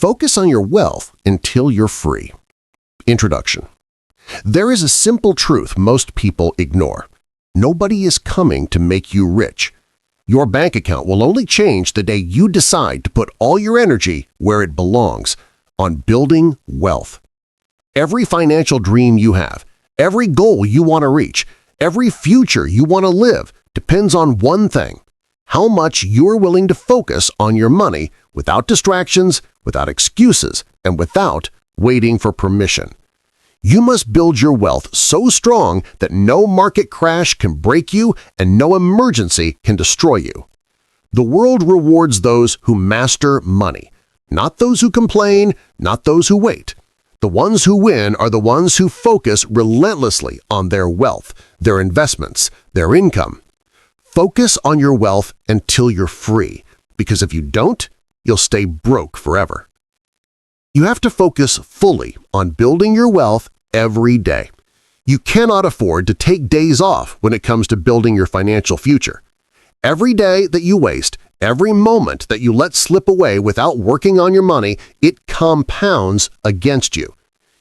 Focus on your wealth until you're free. Introduction. There is a simple truth most people ignore. Nobody is coming to make you rich. Your bank account will only change the day you decide to put all your energy where it belongs, on building wealth. Every financial dream you have, every goal you want to reach, every future you want to live depends on one thing: how much you're willing to focus on your money without distractions, without excuses, and without waiting for permission. You must build your wealth so strong that no market crash can break you and no emergency can destroy you. The world rewards those who master money, not those who complain, not those who wait. The ones who win are the ones who focus relentlessly on their wealth, their investments, their income. Focus on your wealth until you're free, because if you don't, you'll stay broke forever. You have to focus fully on building your wealth every day. You cannot afford to take days off when it comes to building your financial future. Every day that you waste, every moment that you let slip away without working on your money, it compounds against you.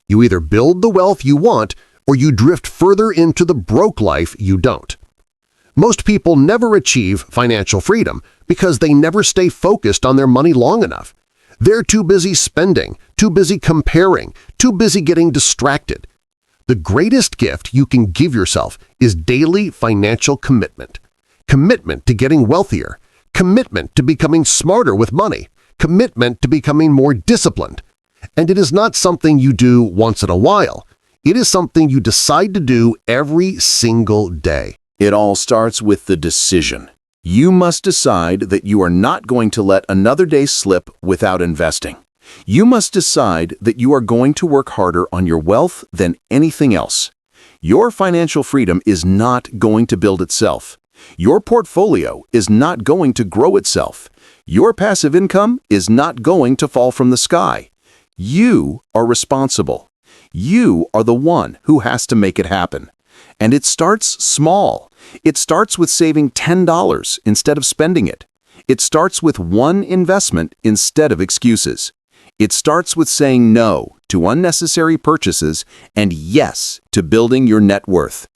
You either build the wealth you want or you drift further into the broke life you don't. Most people never achieve financial freedom because they never stay focused on their money long enough. They're too busy spending, too busy comparing, too busy getting distracted. The greatest gift you can give yourself is daily financial commitment. Commitment to getting wealthier, commitment to becoming smarter with money, commitment to becoming more disciplined. And it is not something you do once in a while. It is something you decide to do every single day. It all starts with the decision. You must decide that you are not going to let another day slip without investing. You must decide that you are going to work harder on your wealth than anything else. Your financial freedom is not going to build itself. Your portfolio is not going to grow itself. Your passive income is not going to fall from the sky. You are responsible. You are the one who has to make it happen. And it starts small. It starts with saving $10 instead of spending it. It starts with one investment instead of excuses. It starts with saying no to unnecessary purchases and yes to building your net worth.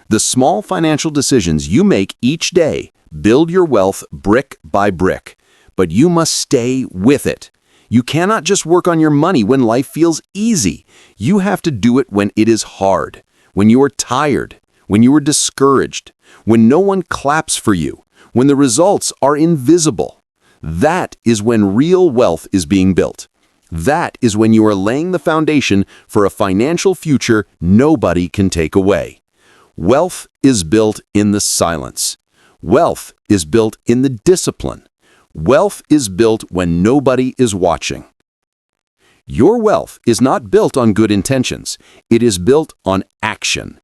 The small financial decisions you make each day build your wealth brick by brick, but you must stay with it. You cannot just work on your money when life feels easy. You have to do it when it is hard, when you are tired, when you are discouraged, when no one claps for you, when the results are invisible. That is when real wealth is being built. That is when you are laying the foundation for a financial future nobody can take away. Wealth is built in the silence. Wealth is built in the discipline. Wealth is built when nobody is watching. Your wealth is not built on good intentions. It is built on action.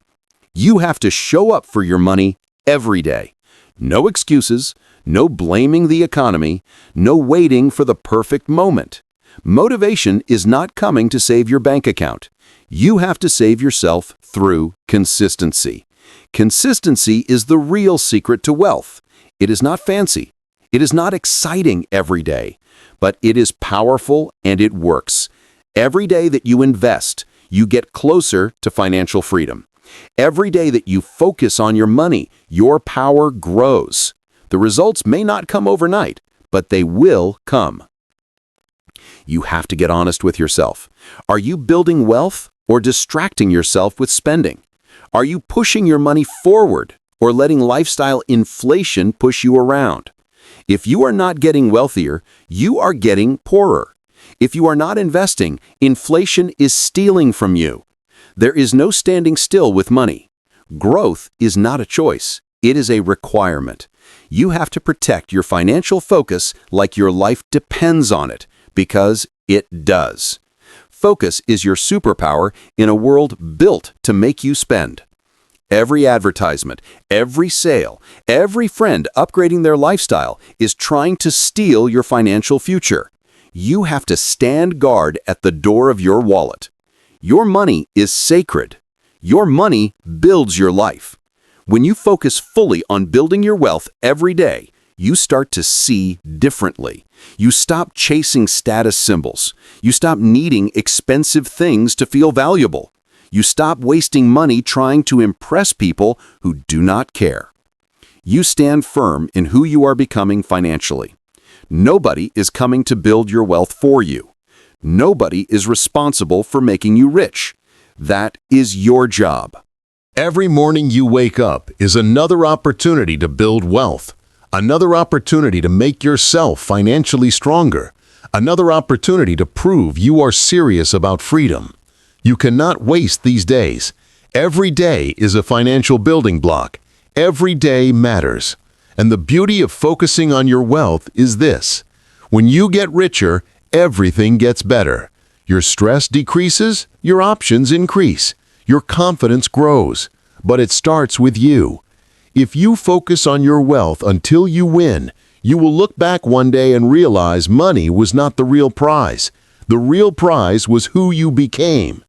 You have to show up for your money every day. No excuses, no blaming the economy, no waiting for the perfect moment. Motivation is not coming to save your bank account. You have to save yourself through consistency. Consistency is the real secret to wealth. It is not fancy. It is not exciting every day, but it is powerful and it works. Every day that you invest, you get closer to financial freedom. Every day that you focus on your money, your power grows. The results may not come overnight, but they will come. You have to get honest with yourself. Are you building wealth or distracting yourself with spending? Are you pushing your money forward or letting lifestyle inflation push you around? If you are not getting wealthier, you are getting poorer. If you are not investing, inflation is stealing from you. There is no standing still with money. Growth is not a choice. It is a requirement. You have to protect your financial focus like your life depends on it, because it does. Focus is your superpower in a world built to make you spend. Every advertisement, every sale, every friend upgrading their lifestyle is trying to steal your financial future. You have to stand guard at the door of your wallet. Your money is sacred. Your money builds your life. When you focus fully on building your wealth every day, you start to see differently. You stop chasing status symbols. You stop needing expensive things to feel valuable. You stop wasting money trying to impress people who do not care. You stand firm in who you are becoming financially. Nobody is coming to build your wealth for you. Nobody is responsible for making you rich. That is your job. Every morning you wake up is another opportunity to build wealth, another opportunity to make yourself financially stronger, another opportunity to prove you are serious about freedom. You cannot waste these days. Every day is a financial building block. Every day matters. And the beauty of focusing on your wealth is this: when you get richer, everything gets better. Your stress decreases, your options increase, your confidence grows. But it starts with you. If you focus on your wealth until you win, you will look back one day and realize money was not the real prize. The real prize was who you became.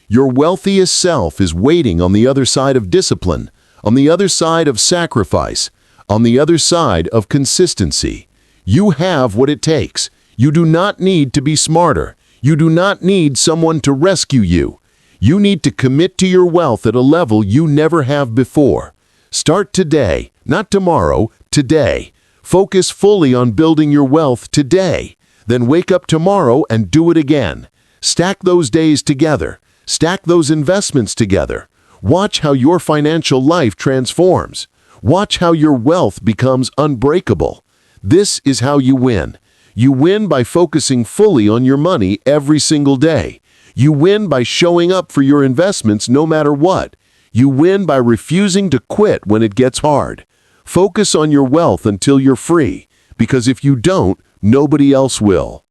Your wealthiest self is waiting on the other side of discipline, on the other side of sacrifice, on the other side of consistency. You have what it takes. You do not need to be smarter. You do not need someone to rescue you. You need to commit to your wealth at a level you never have before. Start today, not tomorrow, today. Focus fully on building your wealth today. Then wake up tomorrow and do it again. Stack those days together. Stack those investments together. Watch how your financial life transforms. Watch how your wealth becomes unbreakable. This is how you win. You win by focusing fully on your money every single day. You win by showing up for your investments no matter what. You win by refusing to quit when it gets hard. Focus on your wealth until you're free, because if you don't, nobody else will.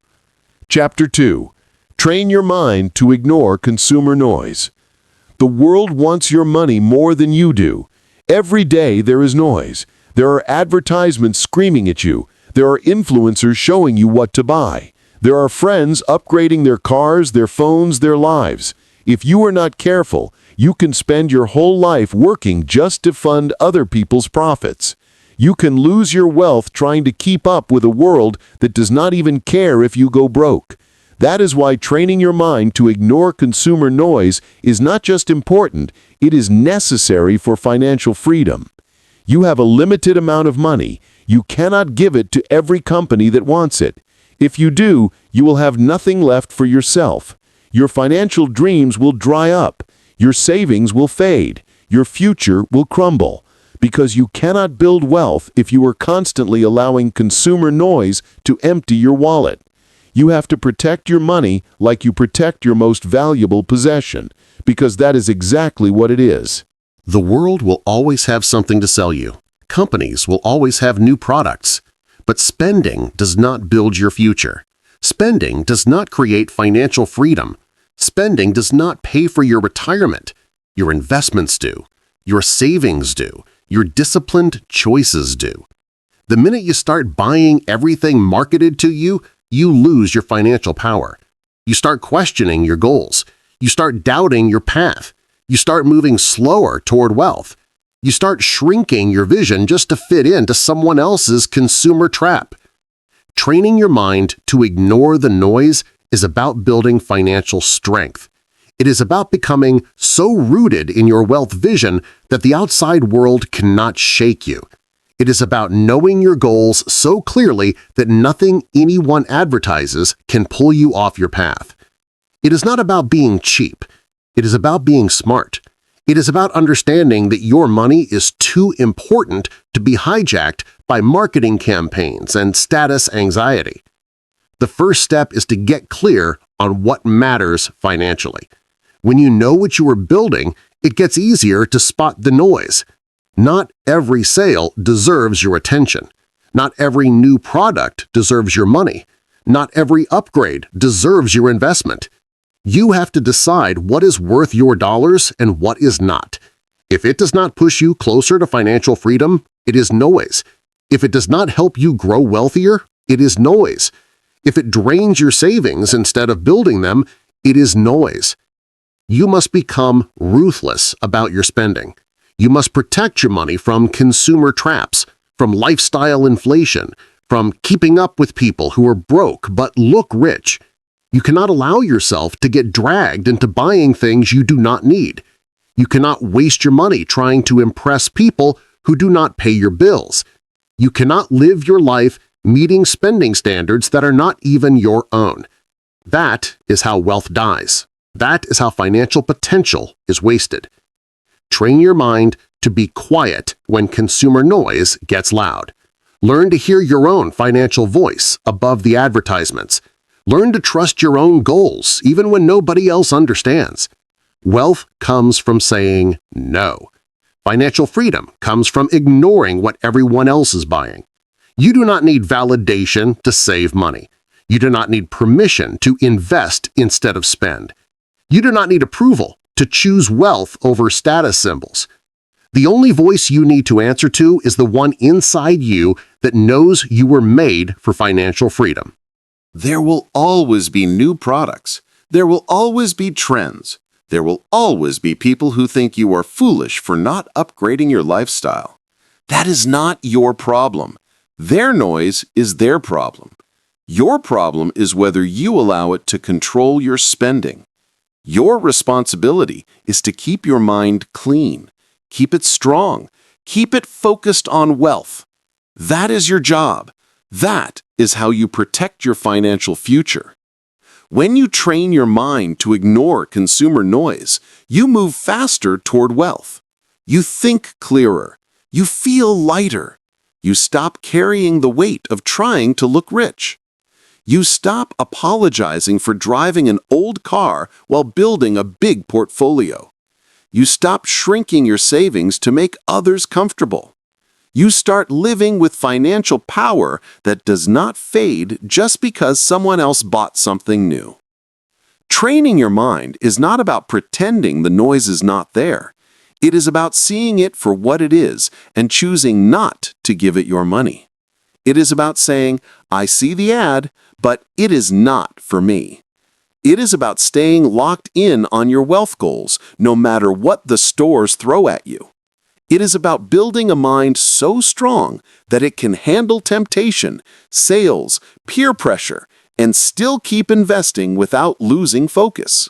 Chapter 2. Train your mind to ignore consumer noise. The world wants your money more than you do. Every day there is noise. There are advertisements screaming at you. There are influencers showing you what to buy. There are friends upgrading their cars, their phones, their lives. If you are not careful, you can spend your whole life working just to fund other people's profits. You can lose your wealth trying to keep up with a world that does not even care if you go broke. That is why training your mind to ignore consumer noise is not just important, it is necessary for financial freedom. You have a limited amount of money. You cannot give it to every company that wants it. If you do, you will have nothing left for yourself. Your financial dreams will dry up. Your savings will fade. Your future will crumble. Because you cannot build wealth if you are constantly allowing consumer noise to empty your wallet. You have to protect your money like you protect your most valuable possession, because that is exactly what it is. The world will always have something to sell you. Companies will always have new products. But spending does not build your future. Spending does not create financial freedom. Spending does not pay for your retirement. Your investments do. Your savings do. Your disciplined choices do. The minute you start buying everything marketed to you, you lose your financial power. You start questioning your goals. You start doubting your path. You start moving slower toward wealth. You start shrinking your vision just to fit into someone else's consumer trap. Training your mind to ignore the noise is about building financial strength. It is about becoming so rooted in your wealth vision that the outside world cannot shake you. It is about knowing your goals so clearly that nothing anyone advertises can pull you off your path. It is not about being cheap. It is about being smart. It is about understanding that your money is too important to be hijacked by marketing campaigns and status anxiety. The first step is to get clear on what matters financially. When you know what you are building, it gets easier to spot the noise. Not every sale deserves your attention. Not every new product deserves your money. Not every upgrade deserves your investment. You have to decide what is worth your dollars and what is not. If it does not push you closer to financial freedom, it is noise. If it does not help you grow wealthier, it is noise. If it drains your savings instead of building them, it is noise. You must become ruthless about your spending. You must protect your money from consumer traps, from lifestyle inflation, from keeping up with people who are broke but look rich. You cannot allow yourself to get dragged into buying things you do not need. You cannot waste your money trying to impress people who do not pay your bills. You cannot live your life meeting spending standards that are not even your own. That is how wealth dies. That is how financial potential is wasted. Train your mind to be quiet when consumer noise gets loud. Learn to hear your own financial voice above the advertisements. Learn to trust your own goals even when nobody else understands. Wealth comes from saying no. Financial freedom comes from ignoring what everyone else is buying. You do not need validation to save money. You do not need permission to invest instead of spend. You do not need approval to choose wealth over status symbols. The only voice you need to answer to is the one inside you that knows you were made for financial freedom. There will always be new products. There will always be trends. There will always be people who think you are foolish for not upgrading your lifestyle. That is not your problem. Their noise is their problem. Your problem is whether you allow it to control your spending. Your responsibility is to keep your mind clean, keep it strong, keep it focused on wealth. That is your job. That is how you protect your financial future. When you train your mind to ignore consumer noise, you move faster toward wealth. You think clearer. You feel lighter. You stop carrying the weight of trying to look rich. You stop apologizing for driving an old car while building a big portfolio. You stop shrinking your savings to make others comfortable. You start living with financial power that does not fade just because someone else bought something new. Training your mind is not about pretending the noise is not there. It is about seeing it for what it is and choosing not to give it your money. It is about saying, I see the ad, but it is not for me. It is about staying locked in on your wealth goals, no matter what the stores throw at you. It is about building a mind so strong that it can handle temptation, sales, peer pressure, and still keep investing without losing focus.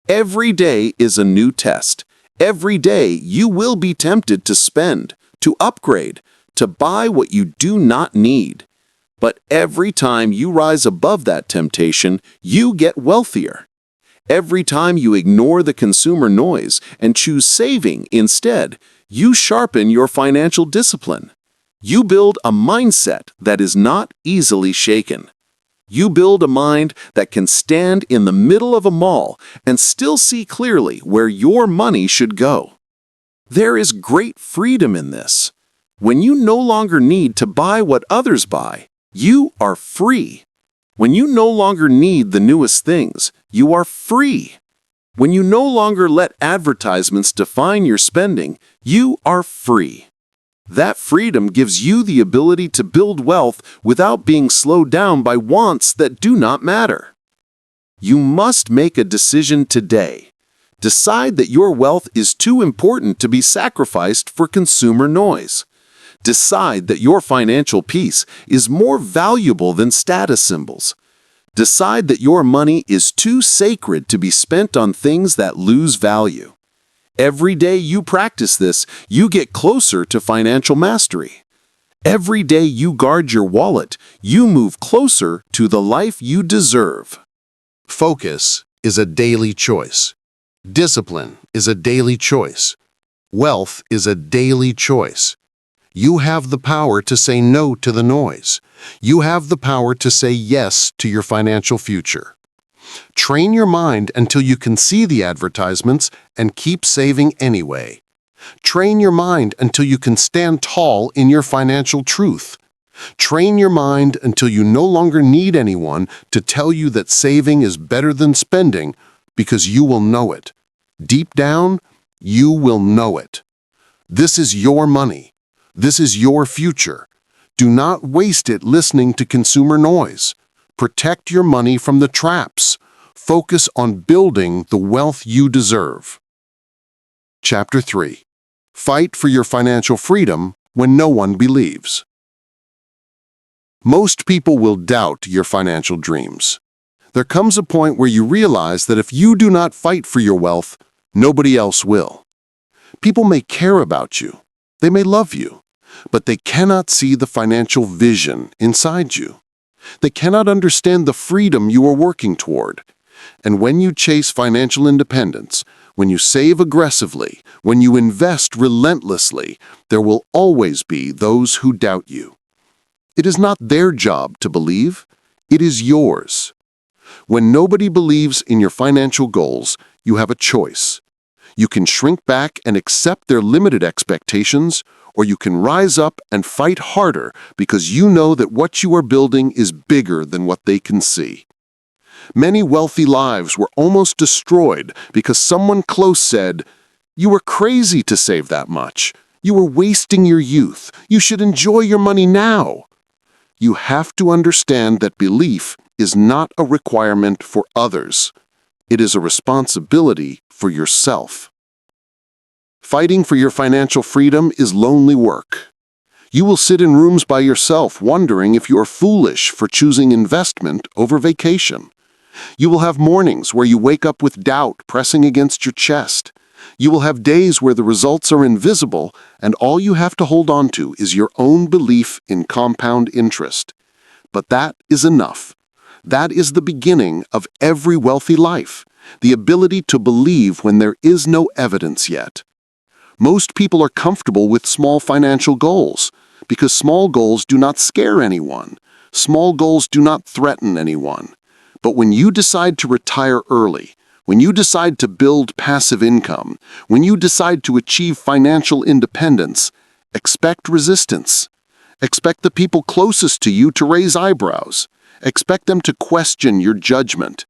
Every day is a new test. Every day you will be tempted to spend, to upgrade, to buy what you do not need. But every time you rise above that temptation, you get wealthier. Every time you ignore the consumer noise and choose saving instead, you sharpen your financial discipline. You build a mindset that is not easily shaken. You build a mind that can stand in the middle of a mall and still see clearly where your money should go. There is great freedom in this. When you no longer need to buy what others buy, you are free. When you no longer need the newest things, you are free. When you no longer let advertisements define your spending, you are free. That freedom gives you the ability to build wealth without being slowed down by wants that do not matter. You must make a decision today. Decide that your wealth is too important to be sacrificed for consumer noise. Decide that your financial peace is more valuable than status symbols. Decide that your money is too sacred to be spent on things that lose value. Every day you practice this, you get closer to financial mastery. Every day you guard your wallet, you move closer to the life you deserve. Focus is a daily choice. Discipline is a daily choice. Wealth is a daily choice. You have the power to say no to the noise. You have the power to say yes to your financial future. Train your mind until you can see the advertisements and keep saving anyway. Train your mind until you can stand tall in your financial truth. Train your mind until you no longer need anyone to tell you that saving is better than spending, because you will know it. Deep down, you will know it. This is your money. This is your future. Do not waste it listening to consumer noise. Protect your money from the traps. Focus on building the wealth you deserve. Chapter 3. Fight for your financial freedom when no one believes. Most people will doubt your financial dreams. There comes a point where you realize that if you do not fight for your wealth, nobody else will. People may care about you, they may love you, but they cannot see the financial vision inside you. They cannot understand the freedom you are working toward. And when you chase financial independence, when you save aggressively, when you invest relentlessly, there will always be those who doubt you. It is not their job to believe, it is yours. When nobody believes in your financial goals, you have a choice. You can shrink back and accept their limited expectations, or you can rise up and fight harder because you know that what you are building is bigger than what they can see. Many wealthy lives were almost destroyed because someone close said, "You were crazy to save that much. You were wasting your youth. You should enjoy your money now." You have to understand that belief is not a requirement for others. It is a responsibility for yourself. Fighting for your financial freedom is lonely work. You will sit in rooms by yourself wondering if you are foolish for choosing investment over vacation. You will have mornings where you wake up with doubt pressing against your chest. You will have days where the results are invisible and all you have to hold on to is your own belief in compound interest. But that is enough. That is the beginning of every wealthy life, the ability to believe when there is no evidence yet. Most people are comfortable with small financial goals because small goals do not scare anyone. Small goals do not threaten anyone. But when you decide to retire early, when you decide to build passive income, when you decide to achieve financial independence, expect resistance. Expect the people closest to you to raise eyebrows. Expect them to question your judgment.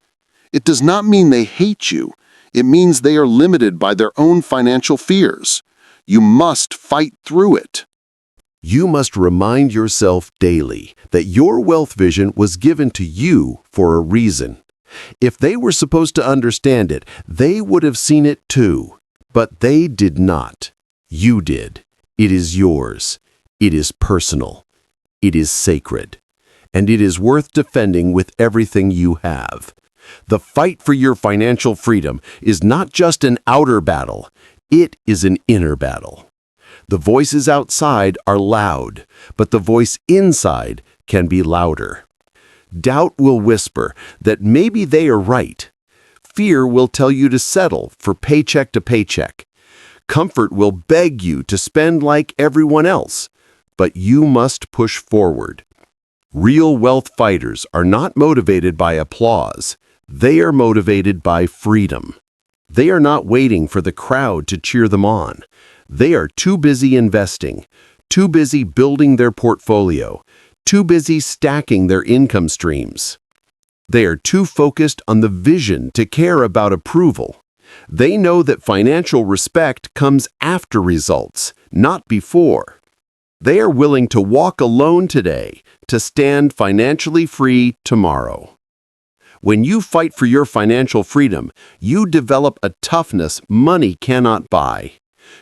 It does not mean they hate you. It means they are limited by their own financial fears. You must fight through it. You must remind yourself daily that your wealth vision was given to you for a reason. If they were supposed to understand it, they would have seen it too. But they did not. You did. It is yours. It is personal. It is sacred. And it is worth defending with everything you have. The fight for your financial freedom is not just an outer battle. It is an inner battle. The voices outside are loud, but the voice inside can be louder. Doubt will whisper that maybe they are right. Fear will tell you to settle for paycheck to paycheck. Comfort will beg you to spend like everyone else, but you must push forward. Real wealth fighters are not motivated by applause. They are motivated by freedom. They are not waiting for the crowd to cheer them on. They are too busy investing, too busy building their portfolio, too busy stacking their income streams. They are too focused on the vision to care about approval. They know that financial respect comes after results, not before. They are willing to walk alone today to stand financially free tomorrow. When you fight for your financial freedom, you develop a toughness money cannot buy.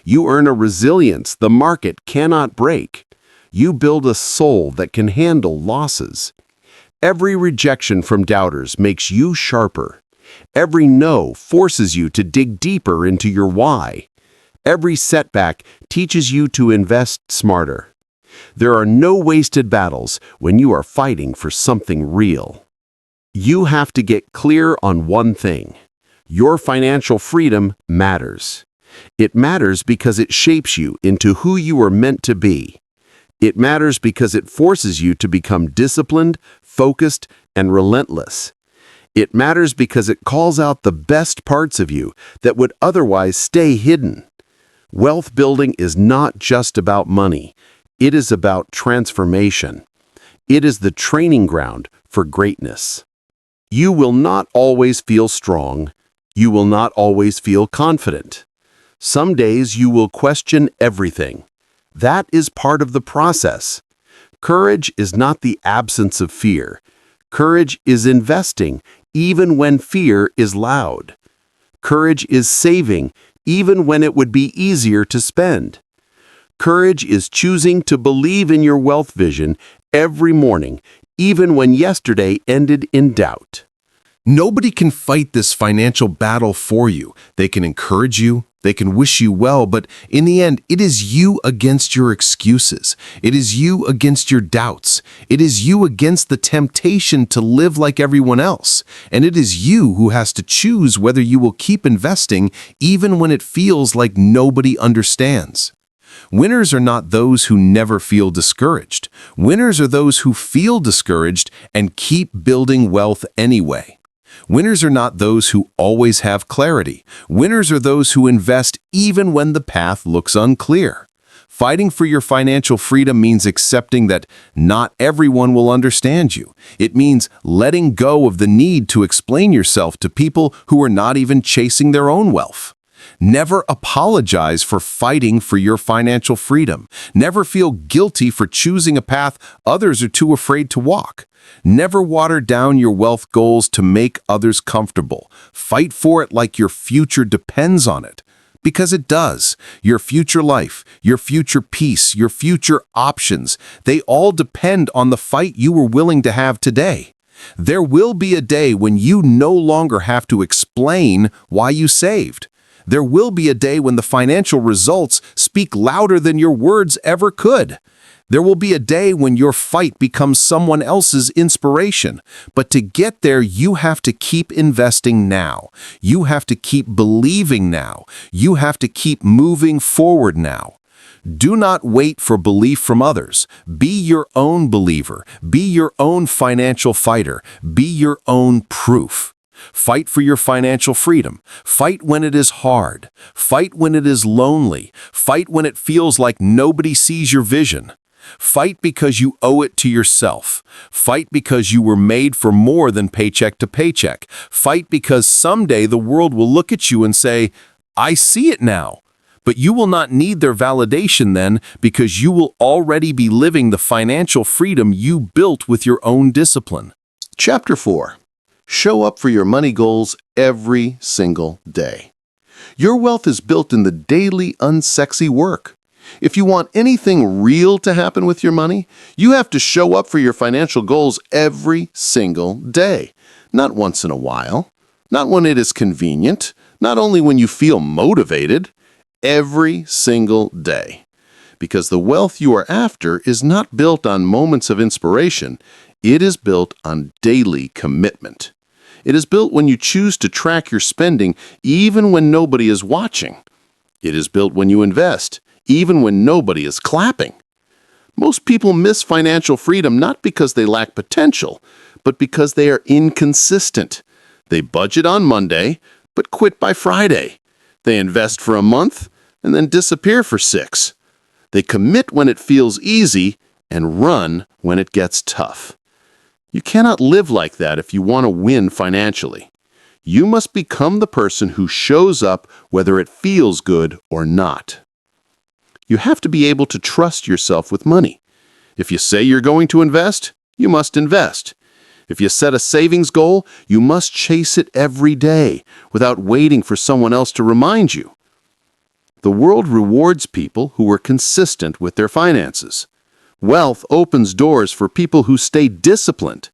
You earn a resilience the market cannot break. You build a soul that can handle losses. Every rejection from doubters makes you sharper. Every no forces you to dig deeper into your why. Every setback teaches you to invest smarter. There are no wasted battles when you are fighting for something real. You have to get clear on one thing. Your financial freedom matters. It matters because it shapes you into who you are meant to be. It matters because it forces you to become disciplined, focused, and relentless. It matters because it calls out the best parts of you that would otherwise stay hidden. Wealth building is not just about money. It is about transformation. It is the training ground for greatness. You will not always feel strong. You will not always feel confident. Some days you will question everything. That is part of the process. Courage is not the absence of fear. Courage is investing even when fear is loud. Courage is saving even when it would be easier to spend. Courage is choosing to believe in your wealth vision every morning, even when yesterday ended in doubt. Nobody can fight this financial battle for you. They can encourage you, they can wish you well, but in the end, it is you against your excuses. It is you against your doubts. It is you against the temptation to live like everyone else. And it is you who has to choose whether you will keep investing even when it feels like nobody understands. Winners are not those who never feel discouraged. Winners are those who feel discouraged and keep building wealth anyway. Winners are not those who always have clarity. Winners are those who invest even when the path looks unclear. Fighting for your financial freedom means accepting that not everyone will understand you. It means letting go of the need to explain yourself to people who are not even chasing their own wealth. Never apologize for fighting for your financial freedom. Never feel guilty for choosing a path others are too afraid to walk. Never water down your wealth goals to make others comfortable. Fight for it like your future depends on it. Because it does. Your future life, your future peace, your future options, they all depend on the fight you were willing to have today. There will be a day when you no longer have to explain why you saved. There will be a day when the financial results speak louder than your words ever could. There will be a day when your fight becomes someone else's inspiration. But to get there, you have to keep investing now. You have to keep believing now. You have to keep moving forward now. Do not wait for belief from others. Be your own believer. Be your own financial fighter. Be your own proof. Fight for your financial freedom. Fight when it is hard. Fight when it is lonely. Fight when it feels like nobody sees your vision. Fight because you owe it to yourself. Fight because you were made for more than paycheck to paycheck. Fight because someday the world will look at you and say, "I see it now." But you will not need their validation then, because you will already be living the financial freedom you built with your own discipline. Chapter 4. Show up for your money goals every single day. Your wealth is built in the daily unsexy work. If you want anything real to happen with your money, you have to show up for your financial goals every single day. Not once in a while, not when it is convenient, not only when you feel motivated, every single day. Because the wealth you are after is not built on moments of inspiration, it is built on daily commitment. It is built when you choose to track your spending even when nobody is watching. It is built when you invest, even when nobody is clapping. Most people miss financial freedom not because they lack potential, but because they are inconsistent. They budget on Monday, but quit by Friday. They invest for a month and then disappear for 6. They commit when it feels easy and run when it gets tough. You cannot live like that if you want to win financially. You must become the person who shows up whether it feels good or not. You have to be able to trust yourself with money. If you say you're going to invest, you must invest. If you set a savings goal, you must chase it every day without waiting for someone else to remind you. The world rewards people who are consistent with their finances. Wealth opens doors for people who stay disciplined.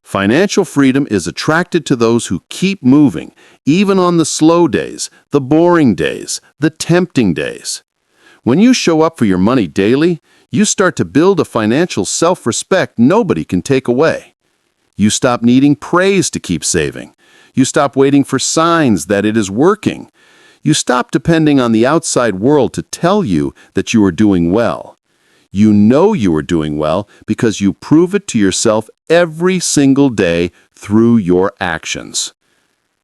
Financial freedom is attracted to those who keep moving, even on the slow days, the boring days, the tempting days. When you show up for your money daily, you start to build a financial self-respect nobody can take away. You stop needing praise to keep saving. You stop waiting for signs that it is working. You stop depending on the outside world to tell you that you are doing well. You know you are doing well because you prove it to yourself every single day through your actions.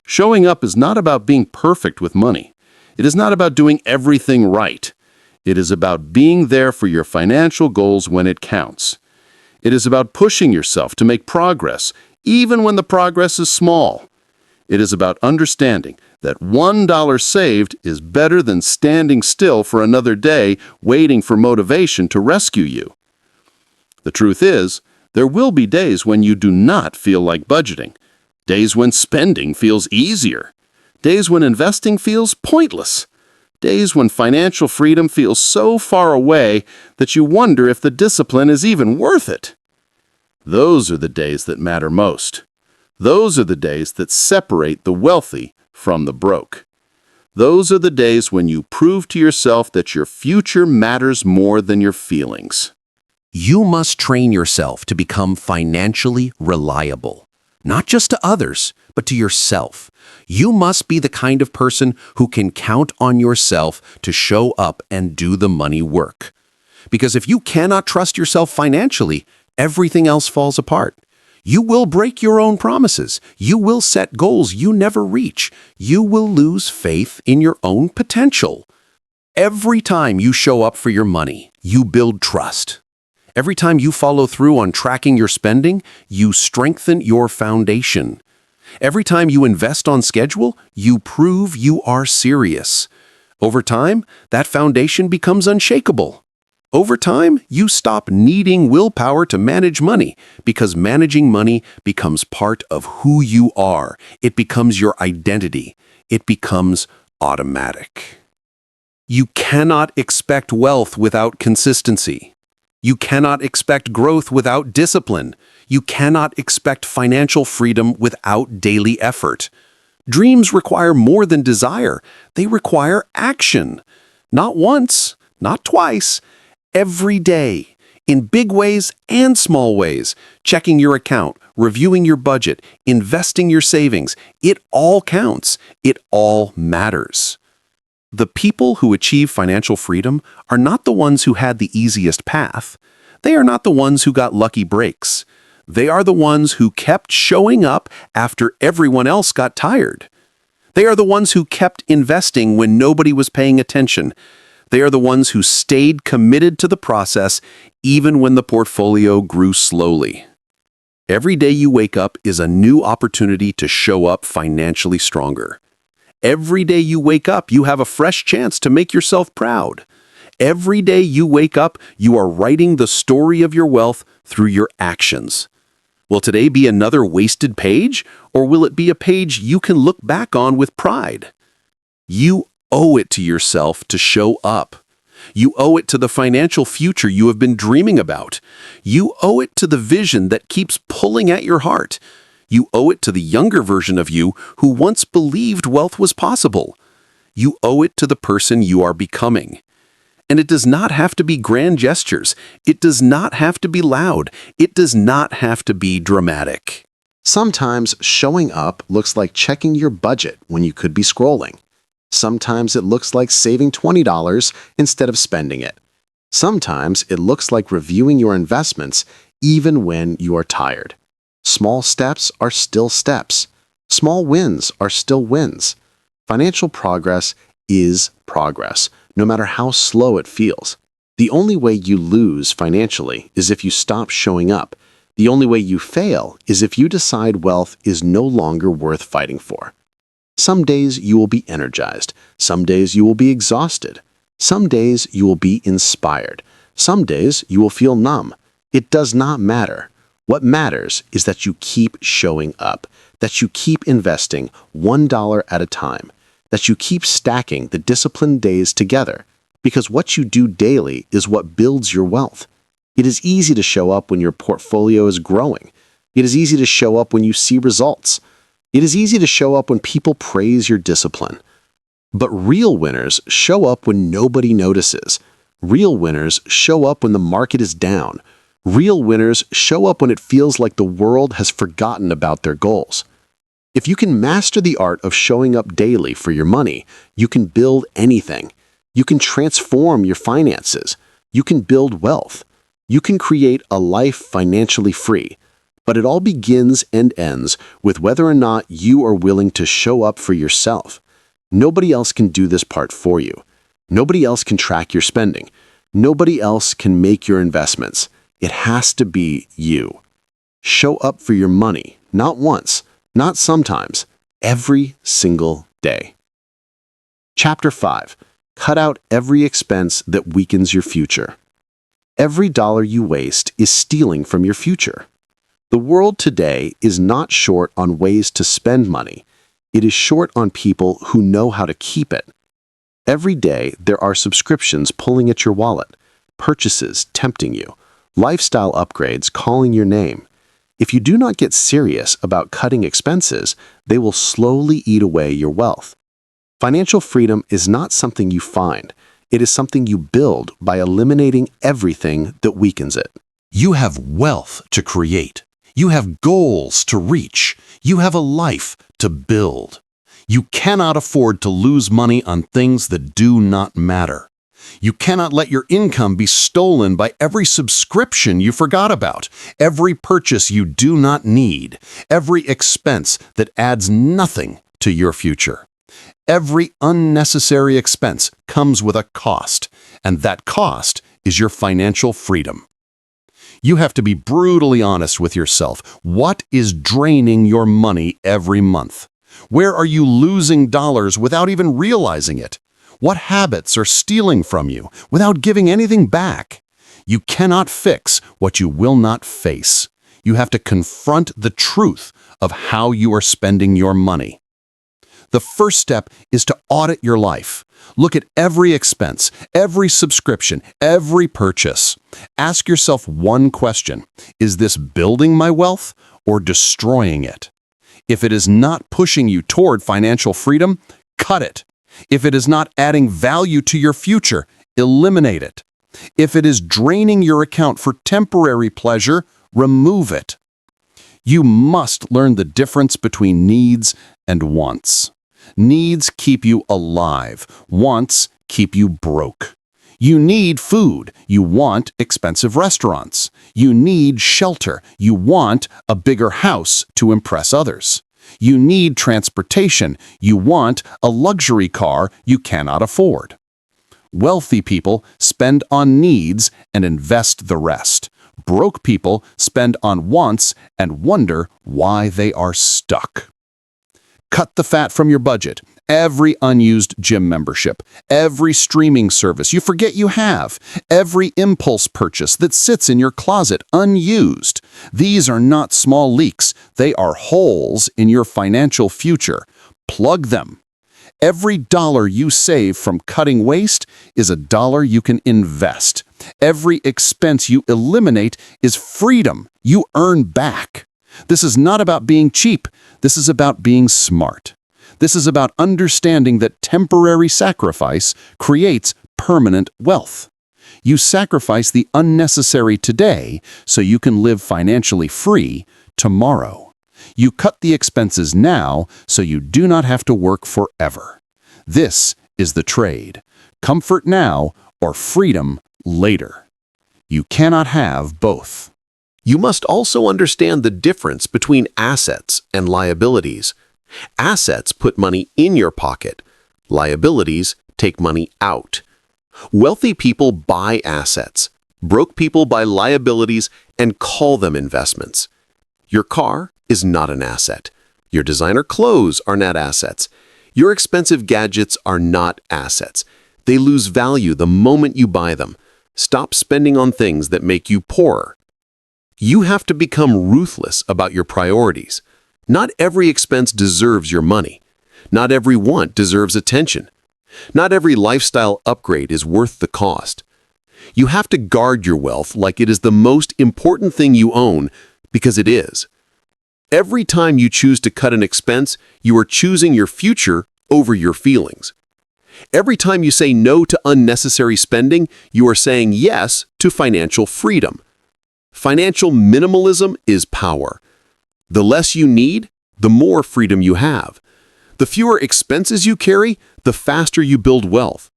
Showing up is not about being perfect with money. It is not about doing everything right. It is about being there for your financial goals when it counts. It is about pushing yourself to make progress, even when the progress is small. It is about understanding that $1 saved is better than standing still for another day waiting for motivation to rescue you. The truth is, there will be days when you do not feel like budgeting, days when spending feels easier, days when investing feels pointless, Days when financial freedom feels so far away that you wonder if the discipline is even worth it. Those are the days that matter most. Those are the days that separate the wealthy from the broke. Those are the days when you prove to yourself that your future matters more than your feelings. You must train yourself to become financially reliable, not just to others, but to yourself. You must be the kind of person who can count on yourself to show up and do the money work. Because if you cannot trust yourself financially, everything else falls apart. You will break your own promises. You will set goals you never reach. You will lose faith in your own potential. Every time you show up for your money, you build trust. Every time you follow through on tracking your spending, you strengthen your foundation. Every time you invest on schedule, you prove you are serious. Over time, that foundation becomes unshakable. Over time, you stop needing willpower to manage money because managing money becomes part of who you are. It becomes your identity. It becomes automatic. You cannot expect wealth without consistency. You cannot expect growth without discipline. You cannot expect financial freedom without daily effort. Dreams require more than desire. They require action. Not once, not twice, every day, in big ways and small ways, checking your account, reviewing your budget, investing your savings. It all counts. It all matters. The people who achieve financial freedom are not the ones who had the easiest path. They are not the ones who got lucky breaks. They are the ones who kept showing up after everyone else got tired. They are the ones who kept investing when nobody was paying attention. They are the ones who stayed committed to the process even when the portfolio grew slowly. Every day you wake up is a new opportunity to show up financially stronger. Every day you wake up, you have a fresh chance to make yourself proud. Every day you wake up, you are writing the story of your wealth through your actions. Will today be another wasted page, or will it be a page you can look back on with pride? You owe it to yourself to show up. You owe it to the financial future you have been dreaming about. You owe it to the vision that keeps pulling at your heart. You owe it to the younger version of you who once believed wealth was possible. You owe it to the person you are becoming. And it does not have to be grand gestures. It does not have to be loud. It does not have to be dramatic. Sometimes showing up looks like checking your budget when you could be scrolling. Sometimes it looks like saving $20 instead of spending it. Sometimes it looks like reviewing your investments even when you are tired. Small steps are still steps. Small wins are still wins. Financial progress is progress, no matter how slow it feels. The only way you lose financially is if you stop showing up. The only way you fail is if you decide wealth is no longer worth fighting for. Some days you will be energized. Some days you will be exhausted. Some days you will be inspired. Some days you will feel numb. It does not matter. What matters is that you keep showing up, that you keep investing $1 at a time, that you keep stacking the disciplined days together, because what you do daily is what builds your wealth. It is easy to show up when your portfolio is growing. It is easy to show up when you see results. It is easy to show up when people praise your discipline. But real winners show up when nobody notices. Real winners show up when the market is down. Real winners show up when it feels like the world has forgotten about their goals. If you can master the art of showing up daily for your money, you can build anything. You can transform your finances. You can build wealth. You can create a life financially free. But it all begins and ends with whether or not you are willing to show up for yourself. Nobody else can do this part for you. Nobody else can track your spending. Nobody else can make your investments. It has to be you. Show up for your money, not once, not sometimes, every single day. Chapter 5. Cut out every expense that weakens your future. Every dollar you waste is stealing from your future. The world today is not short on ways to spend money. It is short on people who know how to keep it. Every day, there are subscriptions pulling at your wallet, purchases tempting you, lifestyle upgrades calling your name. If you do not get serious about cutting expenses, they will slowly eat away your wealth. Financial freedom is not something you find. It is something you build by eliminating everything that weakens it. You have wealth to create. You have goals to reach. You have a life to build. You cannot afford to lose money on things that do not matter. You cannot let your income be stolen by every subscription you forgot about, every purchase you do not need, every expense that adds nothing to your future. Every unnecessary expense comes with a cost, and that cost is your financial freedom. You have to be brutally honest with yourself. What is draining your money every month? Where are you losing dollars without even realizing it? What habits are stealing from you without giving anything back? You cannot fix what you will not face. You have to confront the truth of how you are spending your money. The first step is to audit your life. Look at every expense, every subscription, every purchase. Ask yourself one question: is this building my wealth or destroying it? If it is not pushing you toward financial freedom, cut it. If it is not adding value to your future, eliminate it. If it is draining your account for temporary pleasure, remove it. You must learn the difference between needs and wants. Needs keep you alive. Wants keep you broke. You need food. You want expensive restaurants. You need shelter. You want a bigger house to impress others. You need transportation. You want a luxury car you cannot afford. Wealthy people spend on needs and invest the rest. Broke people spend on wants and wonder why they are stuck. Cut the fat from your budget. Every unused gym membership, every streaming service you forget you have, every impulse purchase that sits in your closet unused. These are not small leaks. They are holes in your financial future. Plug them. Every dollar you save from cutting waste is a dollar you can invest. Every expense you eliminate is freedom you earn back. This is not about being cheap. This is about being smart. This is about understanding that temporary sacrifice creates permanent wealth. You sacrifice the unnecessary today so you can live financially free tomorrow. You cut the expenses now so you do not have to work forever. This is the trade: comfort now or freedom later. You cannot have both. You must also understand the difference between assets and liabilities. Assets put money in your pocket. Liabilities take money out. Wealthy people buy assets. Broke people buy liabilities and call them investments. Your car is not an asset. Your designer clothes are not assets. Your expensive gadgets are not assets. They lose value the moment you buy them. Stop spending on things that make you poorer. You have to become ruthless about your priorities. Not every expense deserves your money. Not every want deserves attention. Not every lifestyle upgrade is worth the cost. You have to guard your wealth like it is the most important thing you own, because it is. Every time you choose to cut an expense, you are choosing your future over your feelings. Every time you say no to unnecessary spending, you are saying yes to financial freedom. Financial minimalism is power. The less you need, the more freedom you have. The fewer expenses you carry, the faster you build wealth.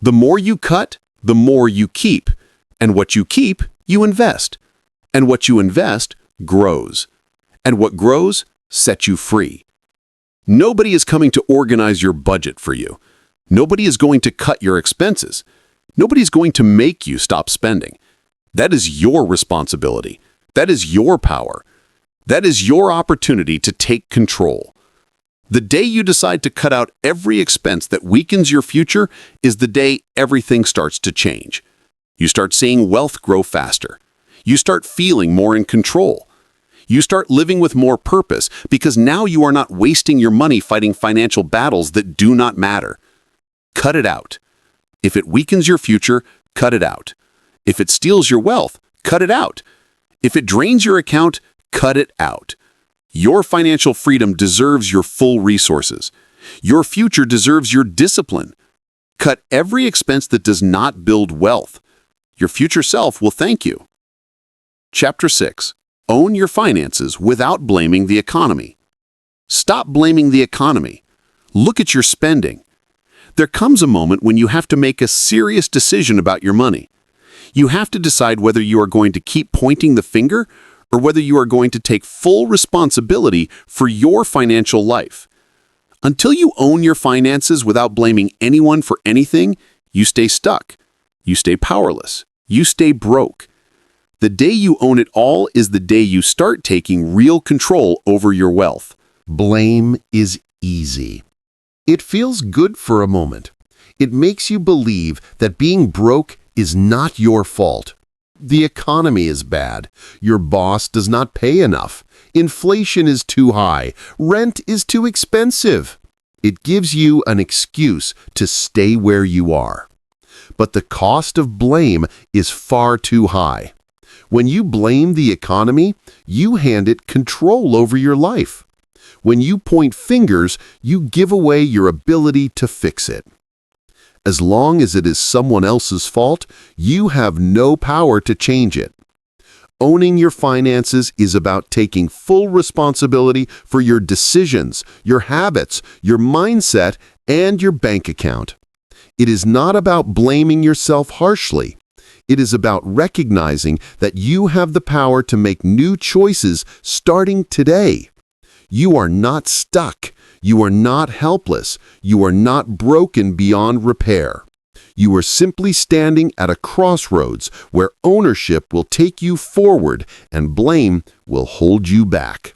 The more you cut, the more you keep. And what you keep, you invest. And what you invest grows. And what grows sets you free. Nobody is coming to organize your budget for you. Nobody is going to cut your expenses. Nobody is going to make you stop spending. That is your responsibility. That is your power. That is your opportunity to take control. The day you decide to cut out every expense that weakens your future is the day everything starts to change. You start seeing wealth grow faster. You start feeling more in control. You start living with more purpose because now you are not wasting your money fighting financial battles that do not matter. cut it out. If it weakens your future, cut it out. If it steals your wealth, cut it out. If it drains your account, cut it out. Your financial freedom deserves your full resources. Your future deserves your discipline. Cut every expense that does not build wealth. Your future self will thank you. Chapter 6. Own your finances without blaming the economy. Stop blaming the economy. Look at your spending. There comes a moment when you have to make a serious decision about your money. You have to decide whether you are going to keep pointing the finger or whether you are going to take full responsibility for your financial life. Until you own your finances without blaming anyone for anything, you stay stuck. You stay powerless. You stay broke. The day you own it all is the day you start taking real control over your wealth. Blame is easy. It feels good for a moment. It makes you believe that being broke is not your fault. The economy is bad. Your boss does not pay enough. Inflation is too high. Rent is too expensive. It gives you an excuse to stay where you are. But the cost of blame is far too high. When you blame the economy, you hand it control over your life. When you point fingers, you give away your ability to fix it. As long as it is someone else's fault, you have no power to change it. Owning your finances is about taking full responsibility for your decisions, your habits, your mindset, and your bank account. It is not about blaming yourself harshly. It is about recognizing that you have the power to make new choices starting today. You are not stuck. You are not helpless. You are not broken beyond repair. You are simply standing at a crossroads where ownership will take you forward and blame will hold you back.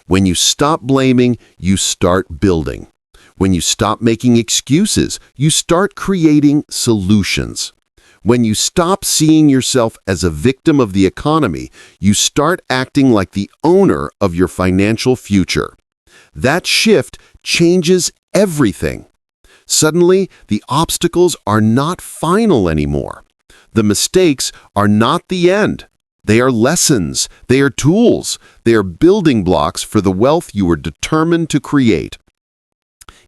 When you stop blaming, you start building. When you stop making excuses, you start creating solutions. When you stop seeing yourself as a victim of the economy, you start acting like the owner of your financial future. That shift changes everything. Suddenly, the obstacles are not final anymore. The mistakes are not the end. They are lessons. They are tools. They are building blocks for the wealth you are determined to create.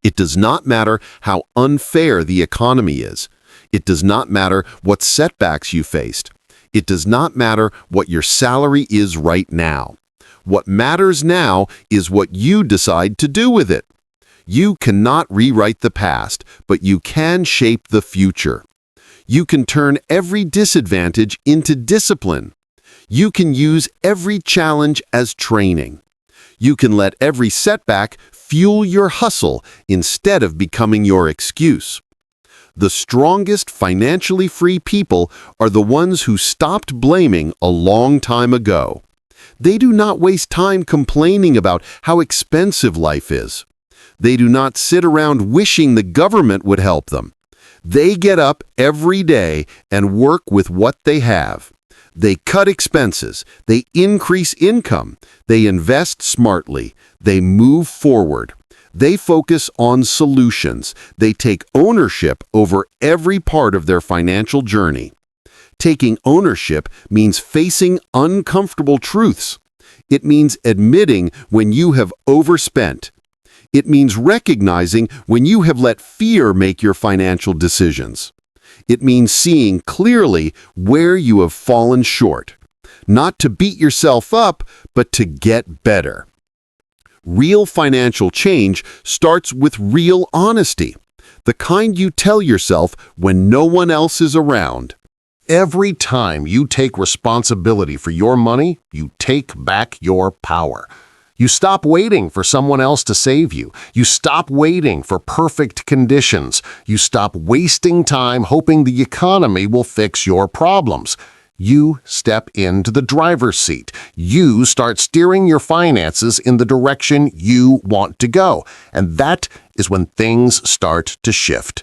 It does not matter how unfair the economy is. It does not matter what setbacks you faced. It does not matter what your salary is right now. What matters now is what you decide to do with it. You cannot rewrite the past, but you can shape the future. You can turn every disadvantage into discipline. You can use every challenge as training. You can let every setback fuel your hustle instead of becoming your excuse. The strongest financially free people are the ones who stopped blaming a long time ago. They do not waste time complaining about how expensive life is. They do not sit around wishing the government would help them. They get up every day and work with what they have. They cut expenses. They increase income. They invest smartly. They move forward. They focus on solutions. They take ownership over every part of their financial journey. Taking ownership means facing uncomfortable truths. It means admitting when you have overspent. It means recognizing when you have let fear make your financial decisions. It means seeing clearly where you have fallen short. Not to beat yourself up, but to get better. Real financial change starts with real honesty, the kind you tell yourself when no one else is around. Every time you take responsibility for your money, you take back your power. You stop waiting for someone else to save you. You stop waiting for perfect conditions. You stop wasting time hoping the economy will fix your problems. You step into the driver's seat. You start steering your finances in the direction you want to go. And that is when things start to shift.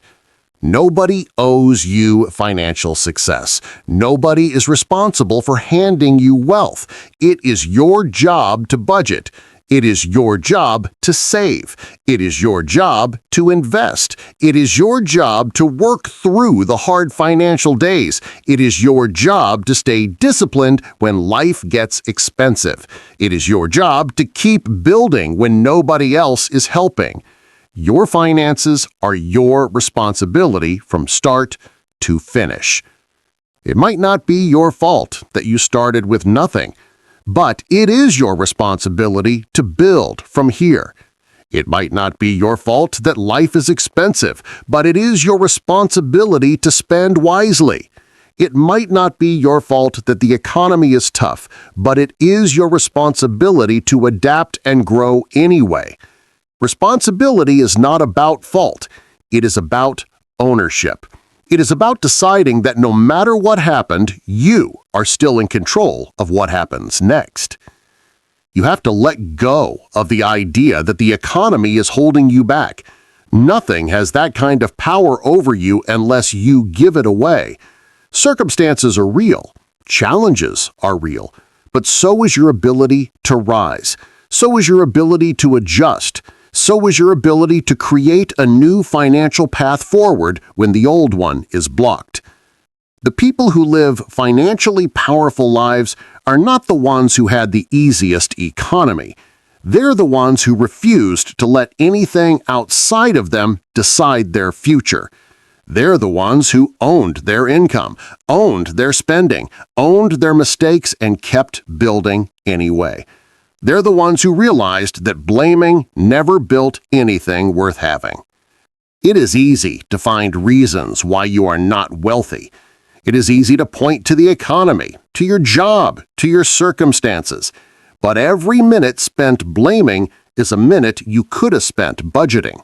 Nobody owes you financial success. Nobody is responsible for handing you wealth. It is your job to budget. It is your job to save. It is your job to invest. It is your job to work through the hard financial days. It is your job to stay disciplined when life gets expensive. It is your job to keep building when nobody else is helping. Your finances are your responsibility from start to finish. It might not be your fault that you started with nothing, but it is your responsibility to build from here. It might not be your fault that life is expensive, but it is your responsibility to spend wisely. It might not be your fault that the economy is tough, but it is your responsibility to adapt and grow anyway. Responsibility is not about fault. It is about ownership. It is about deciding that no matter what happened, you are still in control of what happens next. You have to let go of the idea that the economy is holding you back. Nothing has that kind of power over you unless you give it away. Circumstances are real. Challenges are real. But so is your ability to rise. So is your ability to adjust. So is your ability to create a new financial path forward when the old one is blocked. The people who live financially powerful lives are not the ones who had the easiest economy. They're the ones who refused to let anything outside of them decide their future. They're the ones who owned their income, owned their spending, owned their mistakes, and kept building anyway. They're the ones who realized that blaming never built anything worth having. It is easy to find reasons why you are not wealthy. It is easy to point to the economy, to your job, to your circumstances. But every minute spent blaming is a minute you could have spent budgeting.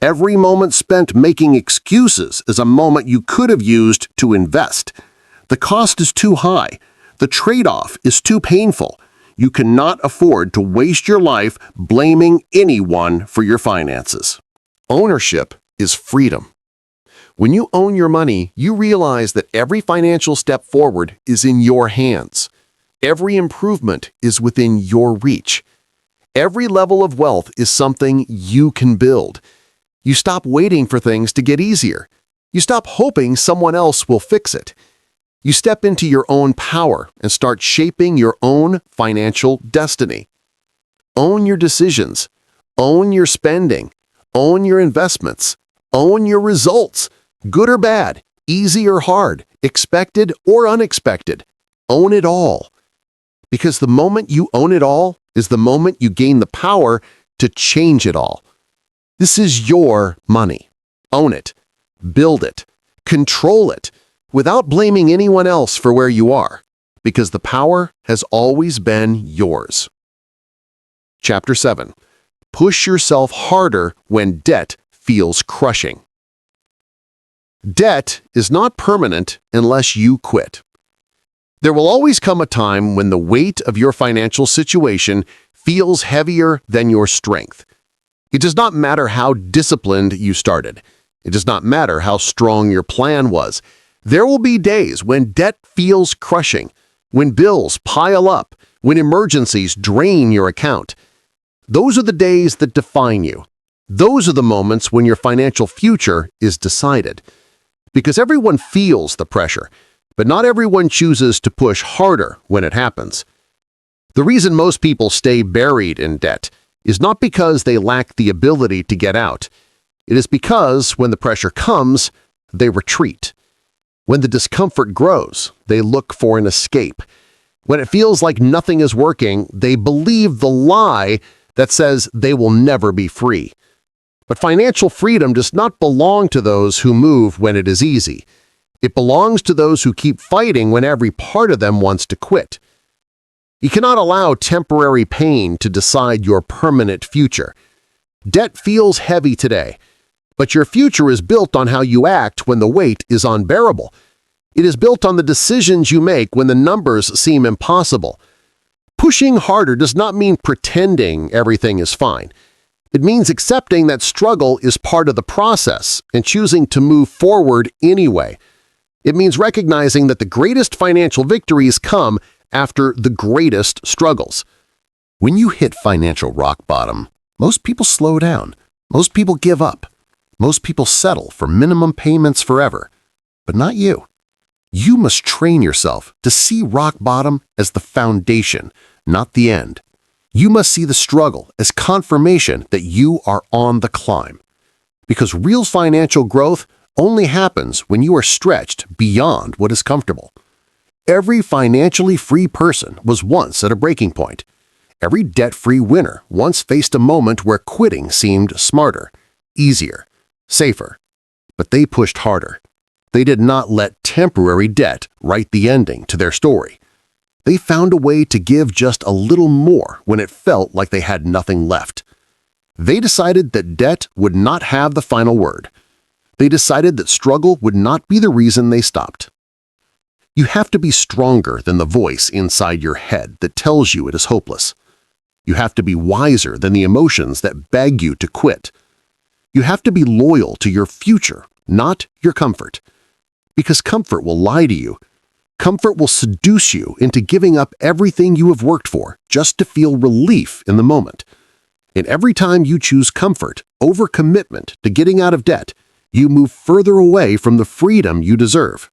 Every moment spent making excuses is a moment you could have used to invest. The cost is too high. The trade-off is too painful. You cannot afford to waste your life blaming anyone for your finances. Ownership is freedom. When you own your money, you realize that every financial step forward is in your hands. Every improvement is within your reach. Every level of wealth is something you can build. You stop waiting for things to get easier. You stop hoping someone else will fix it. You step into your own power and start shaping your own financial destiny. Own your decisions. Own your spending. Own your investments. Own your results. Good or bad, easy or hard, expected or unexpected. Own it all. Because the moment you own it all is the moment you gain the power to change it all. This is your money. Own it. Build it. Control it. Without blaming anyone else for where you are, because the power has always been yours. Chapter 7. Push yourself harder when debt feels crushing. Debt is not permanent unless you quit. There will always come a time when the weight of your financial situation feels heavier than your strength. It does not matter how disciplined you started. It does not matter how strong your plan was. There will be days when debt feels crushing, when bills pile up, when emergencies drain your account. Those are the days that define you. Those are the moments when your financial future is decided. Because everyone feels the pressure, but not everyone chooses to push harder when it happens. The reason most people stay buried in debt is not because they lack the ability to get out. It is because when the pressure comes, they retreat. When the discomfort grows, they look for an escape. When it feels like nothing is working, they believe the lie that says they will never be free. But financial freedom does not belong to those who move when it is easy. It belongs to those who keep fighting when every part of them wants to quit. You cannot allow temporary pain to decide your permanent future. Debt feels heavy today, but your future is built on how you act when the weight is unbearable. It is built on the decisions you make when the numbers seem impossible. Pushing harder does not mean pretending everything is fine. It means accepting that struggle is part of the process and choosing to move forward anyway. It means recognizing that the greatest financial victories come after the greatest struggles. When you hit financial rock bottom, most people slow down. Most people give up. Most people settle for minimum payments forever. But not you. You must train yourself to see rock bottom as the foundation, not the end. You must see the struggle as confirmation that you are on the climb. Because real financial growth only happens when you are stretched beyond what is comfortable. Every financially free person was once at a breaking point. Every debt-free winner once faced a moment where quitting seemed smarter, easier, safer. But they pushed harder. They did not let temporary debt write the ending to their story. They found a way to give just a little more when it felt like they had nothing left. They decided that debt would not have the final word. They decided that struggle would not be the reason they stopped. You have to be stronger than the voice inside your head that tells you it is hopeless. You have to be wiser than the emotions that beg you to quit. You have to be loyal to your future, not your comfort. Because comfort will lie to you. Comfort will seduce you into giving up everything you have worked for just to feel relief in the moment. And every time you choose comfort over commitment to getting out of debt, you move further away from the freedom you deserve.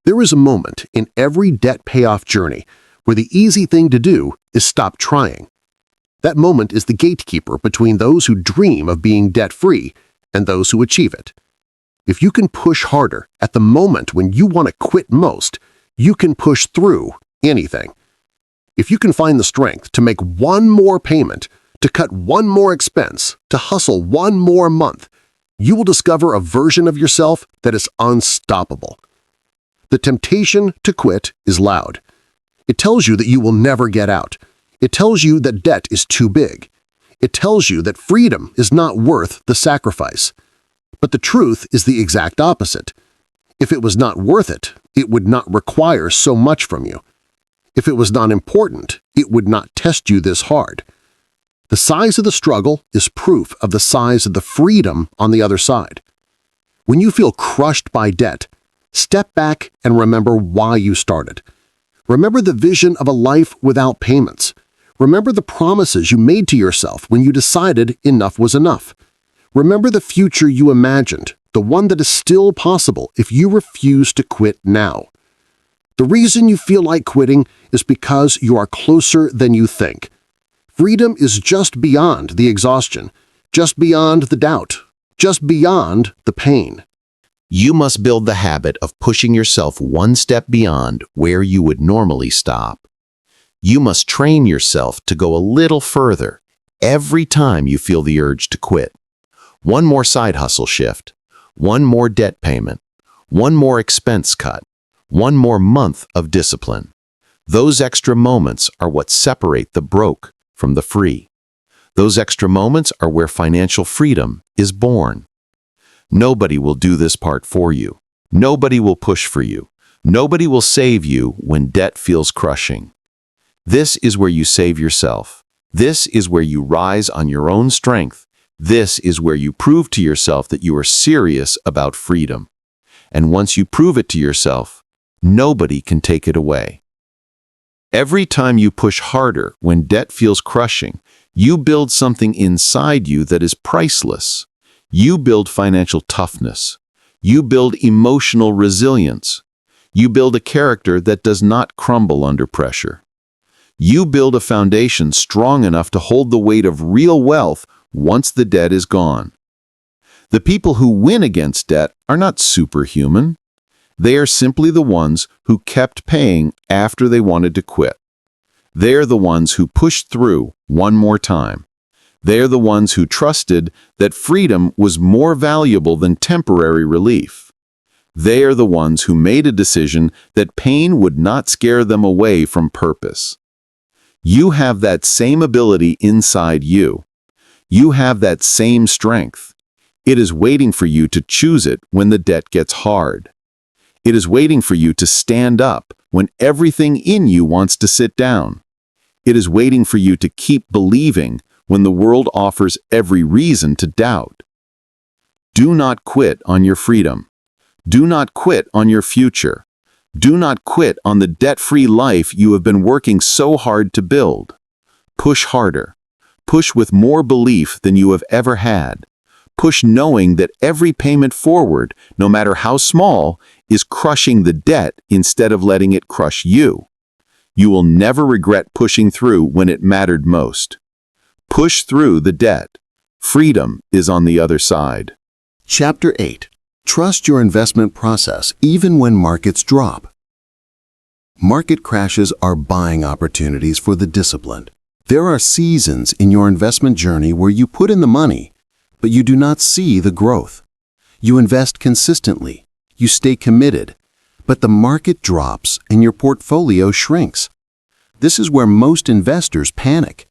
There is a moment in every debt payoff journey where the easy thing to do is stop trying. That moment is the gatekeeper between those who dream of being debt-free and those who achieve it. If you can push harder at the moment when you want to quit most, you can push through anything. If you can find the strength to make one more payment, to cut one more expense, to hustle one more month, you will discover a version of yourself that is unstoppable. The temptation to quit is loud. It tells you that you will never get out. It tells you that debt is too big. It tells you that freedom is not worth the sacrifice. But the truth is the exact opposite. If it was not worth it, it would not require so much from you. If it was not important, it would not test you this hard. The size of the struggle is proof of the size of the freedom on the other side. When you feel crushed by debt, step back and remember why you started. Remember the vision of a life without payments. Remember the promises you made to yourself when you decided enough was enough. Remember the future you imagined, the one that is still possible if you refuse to quit now. The reason you feel like quitting is because you are closer than you think. Freedom is just beyond the exhaustion, just beyond the doubt, just beyond the pain. You must build the habit of pushing yourself one step beyond where you would normally stop. You must train yourself to go a little further every time you feel the urge to quit. One more side hustle shift, one more debt payment, one more expense cut, one more month of discipline. Those extra moments are what separate the broke from the free. Those extra moments are where financial freedom is born. Nobody will do this part for you. Nobody will push for you. Nobody will save you when debt feels crushing. This is where you save yourself. This is where you rise on your own strength. This is where you prove to yourself that you are serious about freedom. And once you prove it to yourself, nobody can take it away. Every time you push harder when debt feels crushing, you build something inside you that is priceless. You build financial toughness. You build emotional resilience. You build a character that does not crumble under pressure. You build a foundation strong enough to hold the weight of real wealth once the debt is gone. The people who win against debt are not superhuman. They are simply the ones who kept paying after they wanted to quit. They are the ones who pushed through one more time. They are the ones who trusted that freedom was more valuable than temporary relief. They are the ones who made a decision that pain would not scare them away from purpose. You have that same ability inside you. You have that same strength. It is waiting for you to choose it when the debt gets hard. It is waiting for you to stand up when everything in you wants to sit down. It is waiting for you to keep believing when the world offers every reason to doubt. Do not quit on your freedom. Do not quit on your future. Do not quit on the debt-free life you have been working so hard to build. Push harder. Push with more belief than you have ever had. Push knowing that every payment forward, no matter how small, is crushing the debt instead of letting it crush you. You will never regret pushing through when it mattered most. Push through the debt. Freedom is on the other side. Chapter 8. Trust your investment process even when markets drop. Market crashes are buying opportunities for the disciplined. There are seasons in your investment journey where you put in the money, but you do not see the growth. You invest consistently, you stay committed, but the market drops and your portfolio shrinks. This is where most investors panic.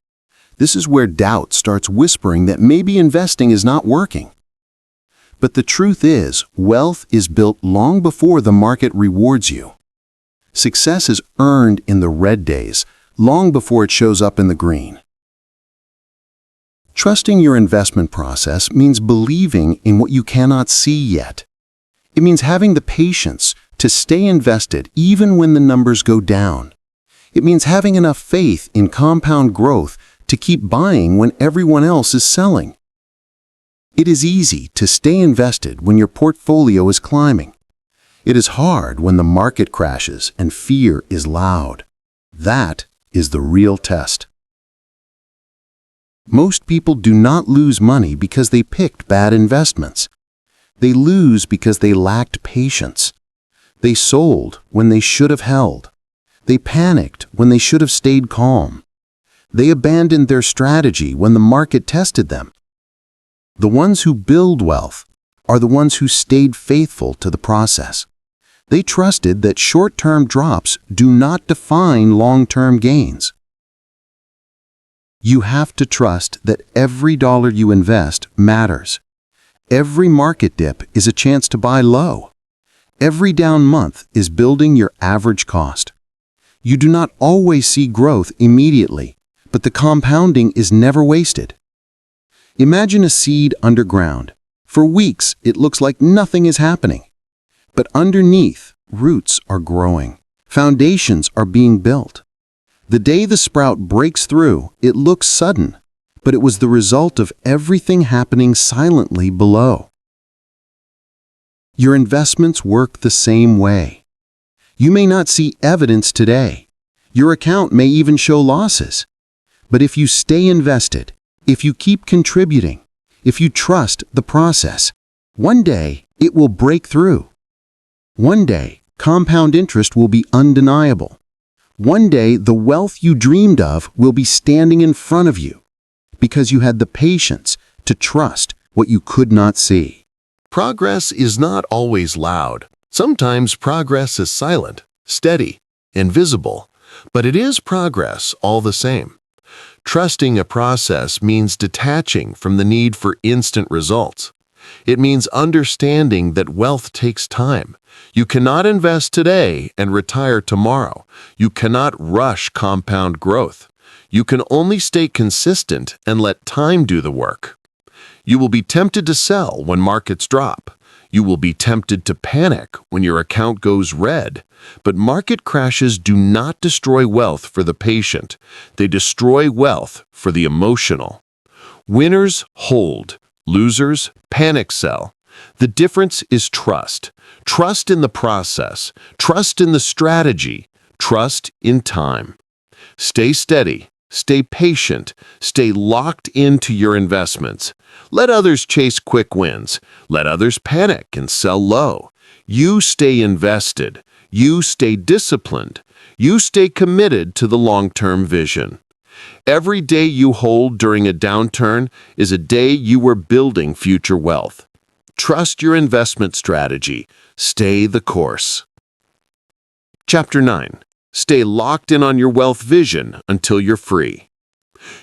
This is where doubt starts whispering that maybe investing is not working. But the truth is, wealth is built long before the market rewards you. Success is earned in the red days, long before it shows up in the green. Trusting your investment process means believing in what you cannot see yet. It means having the patience to stay invested even when the numbers go down. It means having enough faith in compound growth to keep buying when everyone else is selling. It is easy to stay invested when your portfolio is climbing. It is hard when the market crashes and fear is loud. That is the real test. Most people do not lose money because they picked bad investments. They lose because they lacked patience. They sold when they should have held. They panicked when they should have stayed calm. They abandoned their strategy when the market tested them. The ones who build wealth are the ones who stayed faithful to the process. They trusted that short-term drops do not define long-term gains. You have to trust that every dollar you invest matters. Every market dip is a chance to buy low. Every down month is building your average cost. You do not always see growth immediately, but the compounding is never wasted. Imagine a seed underground. For weeks, it looks like nothing is happening. But underneath, roots are growing. Foundations are being built. The day the sprout breaks through, it looks sudden, but it was the result of everything happening silently below. Your investments work the same way. You may not see evidence today. Your account may even show losses. But if you stay invested, if you keep contributing, if you trust the process, one day it will break through. One day, compound interest will be undeniable. One day, the wealth you dreamed of will be standing in front of you because you had the patience to trust what you could not see. Progress is not always loud. Sometimes progress is silent, steady, invisible, but it is progress all the same. Trusting a process means detaching from the need for instant results. It means understanding that wealth takes time. You cannot invest today and retire tomorrow. You cannot rush compound growth. You can only stay consistent and let time do the work. You will be tempted to sell when markets drop. You will be tempted to panic when your account goes red. But market crashes do not destroy wealth for the patient. They destroy wealth for the emotional. Winners hold. Losers panic sell. The difference is trust. Trust in the process. Trust in the strategy. Trust in time. Stay steady. Stay patient. Stay locked into your investments. Let others chase quick wins. Let others panic and sell low. You stay invested. You stay disciplined. You stay committed to the long-term vision. Every day you hold during a downturn is a day you were building future wealth. Trust your investment strategy. Stay the course. Chapter 9. Stay locked in on your wealth vision until you're free.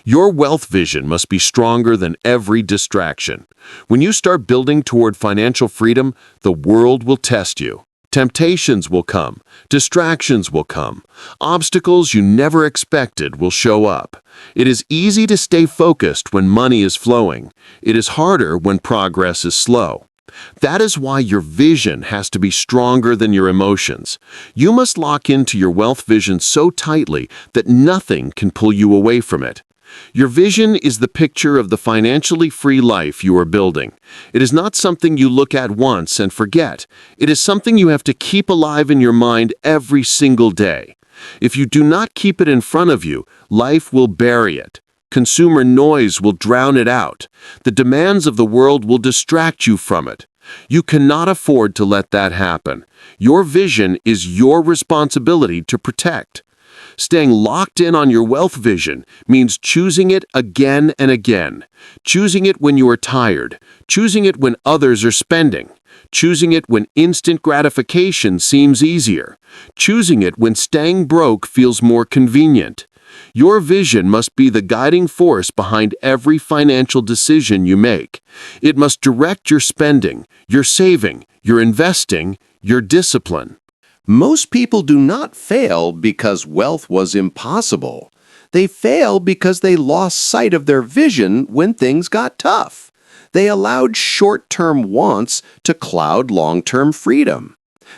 Your wealth vision must be stronger than every distraction. When you start building toward financial freedom, the world will test you. Temptations will come. Distractions will come. Obstacles you never expected will show up. It is easy to stay focused when money is flowing. It is harder when progress is slow. That is why your vision has to be stronger than your emotions. You must lock into your wealth vision so tightly that nothing can pull you away from it. Your vision is the picture of the financially free life you are building. It is not something you look at once and forget. It is something you have to keep alive in your mind every single day. If you do not keep it in front of you, life will bury it. Consumer noise will drown it out. The demands of the world will distract you from it. You cannot afford to let that happen. Your vision is your responsibility to protect. Staying locked in on your wealth vision means choosing it again and again. Choosing it when you are tired. Choosing it when others are spending. Choosing it when instant gratification seems easier. Choosing it when staying broke feels more convenient. Your vision must be the guiding force behind every financial decision you make. It must direct your spending, your saving, your investing, your discipline. Most people do not fail because wealth was impossible. They fail because they lost sight of their vision when things got tough. They allowed short-term wants to cloud long-term freedom.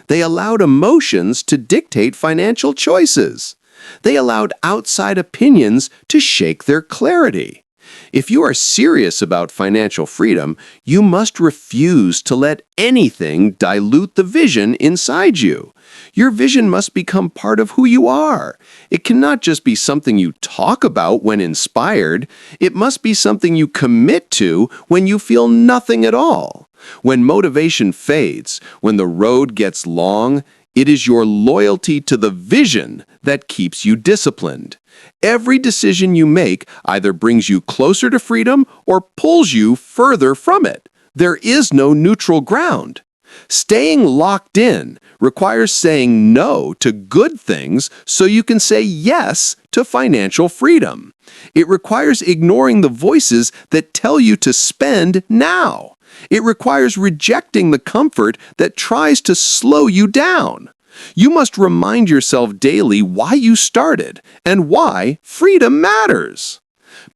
They allowed emotions to dictate financial choices. They allowed outside opinions to shake their clarity. If you are serious about financial freedom, you must refuse to let anything dilute the vision inside you. Your vision must become part of who you are. It cannot just be something you talk about when inspired. It must be something you commit to when you feel nothing at all. When motivation fades, when the road gets long, it is your loyalty to the vision that keeps you disciplined. Every decision you make either brings you closer to freedom or pulls you further from it. There is no neutral ground. Staying locked in requires saying no to good things so you can say yes to financial freedom. It requires ignoring the voices that tell you to spend now. It requires rejecting the comfort that tries to slow you down. You must remind yourself daily why you started and why freedom matters.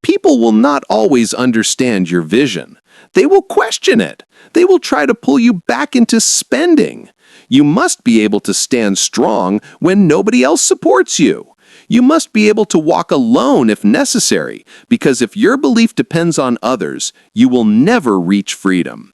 People will not always understand your vision. They will question it. They will try to pull you back into spending. You must be able to stand strong when nobody else supports you. You must be able to walk alone if necessary, because if your belief depends on others, you will never reach freedom.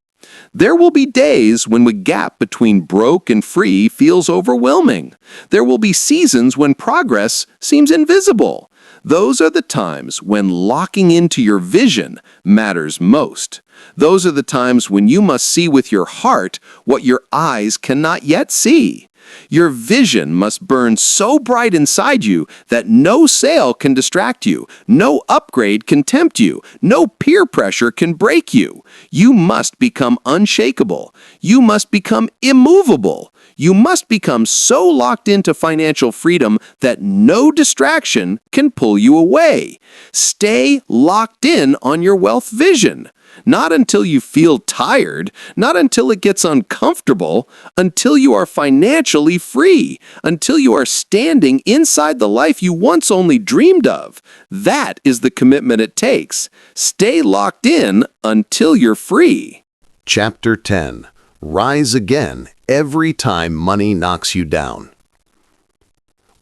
There will be days when the gap between broke and free feels overwhelming. There will be seasons when progress seems invisible. Those are the times when locking into your vision matters most. Those are the times when you must see with your heart what your eyes cannot yet see. Your vision must burn so bright inside you that no sale can distract you, no upgrade can tempt you, no peer pressure can break you. You must become unshakable. You must become immovable. You must become so locked into financial freedom that no distraction can pull you away. Stay locked in on your wealth vision. Not until you feel tired, not until it gets uncomfortable, until you are financially free, until you are standing inside the life you once only dreamed of. That is the commitment it takes. Stay locked in until you're free. Chapter 10. Rise again every time money knocks you down.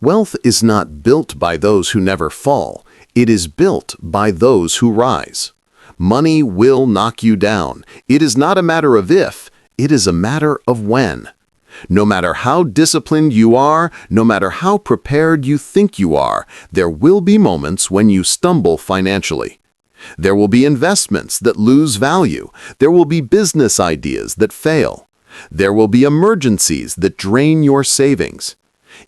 Wealth is not built by those who never fall. It is built by those who rise. Money will knock you down. It is not a matter of if, it is a matter of when. No matter how disciplined you are, no matter how prepared you think you are, there will be moments when you stumble financially. There will be investments that lose value. There will be business ideas that fail. There will be emergencies that drain your savings.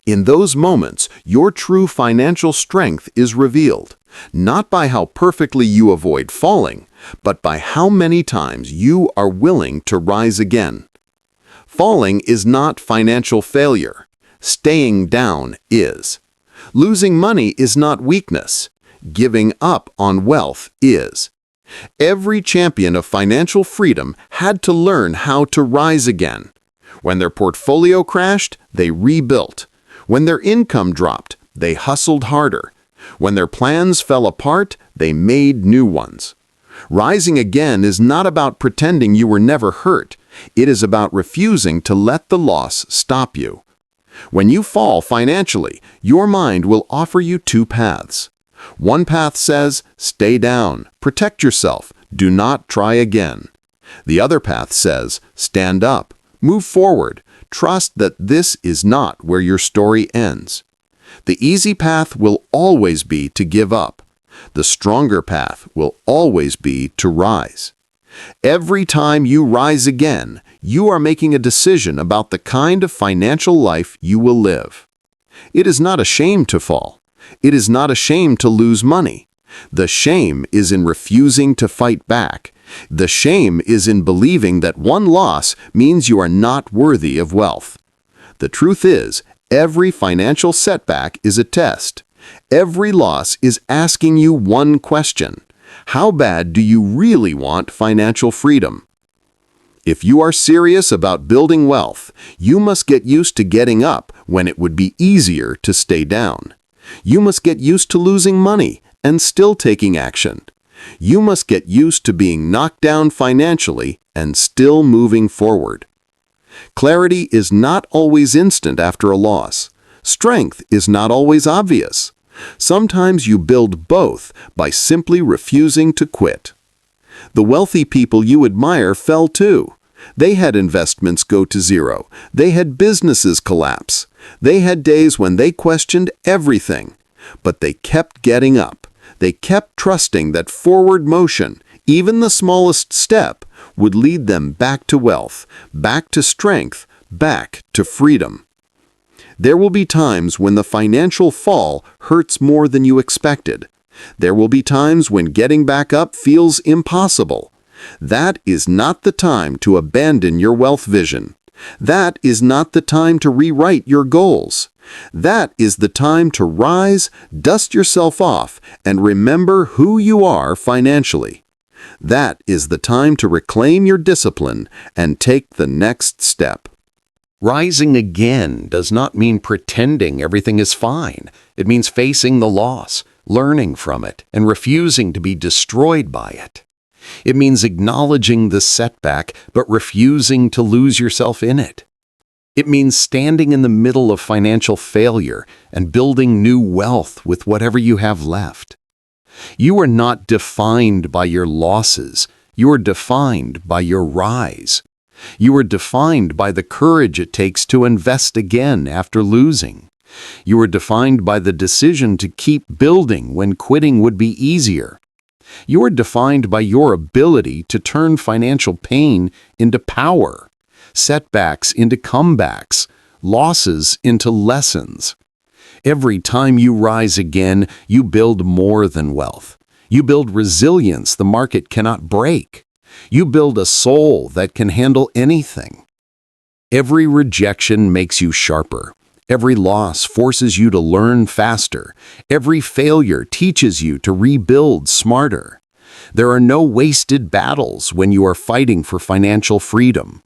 In those moments, your true financial strength is revealed, not by how perfectly you avoid falling, but by how many times you are willing to rise again. Falling is not financial failure. Staying down is. Losing money is not weakness. Giving up on wealth is. Every champion of financial freedom had to learn how to rise again. When their portfolio crashed, they rebuilt. When their income dropped, they hustled harder. When their plans fell apart, they made new ones. Rising again is not about pretending you were never hurt. It is about refusing to let the loss stop you. When you fall financially, your mind will offer you two paths. One path says, stay down, protect yourself, do not try again. The other path says, stand up, move forward, trust that this is not where your story ends. The easy path will always be to give up. The stronger path will always be to rise. Every time you rise again, you are making a decision about the kind of financial life you will live. It is not a shame to fall. It is not a shame to lose money. The shame is in refusing to fight back. The shame is in believing that one loss means you are not worthy of wealth. The truth is, every financial setback is a test. Every loss is asking you one question: how bad do you really want financial freedom? If you are serious about building wealth, you must get used to getting up when it would be easier to stay down. You must get used to losing money and still taking action. You must get used to being knocked down financially and still moving forward. Clarity is not always instant after a loss. Strength is not always obvious. Sometimes you build both by simply refusing to quit. The wealthy people you admire fell too. They had investments go to zero. They had businesses collapse. They had days when they questioned everything. But they kept getting up. They kept trusting that forward motion, even the smallest step, would lead them back to wealth, back to strength, back to freedom. There will be times when the financial fall hurts more than you expected. There will be times when getting back up feels impossible. That is not the time to abandon your wealth vision. That is not the time to rewrite your goals. That is the time to rise, dust yourself off, and remember who you are financially. That is the time to reclaim your discipline and take the next step. Rising again does not mean pretending everything is fine. It means facing the loss, learning from it, and refusing to be destroyed by it. It means acknowledging the setback, but refusing to lose yourself in it. It means standing in the middle of financial failure and building new wealth with whatever you have left. You are not defined by your losses. You are defined by your rise. You are defined by the courage it takes to invest again after losing. You are defined by the decision to keep building when quitting would be easier. You are defined by your ability to turn financial pain into power, setbacks into comebacks, losses into lessons. Every time you rise again, you build more than wealth. You build resilience the market cannot break. You build a soul that can handle anything. Every rejection makes you sharper. Every loss forces you to learn faster. Every failure teaches you to rebuild smarter. There are no wasted battles when you are fighting for financial freedom.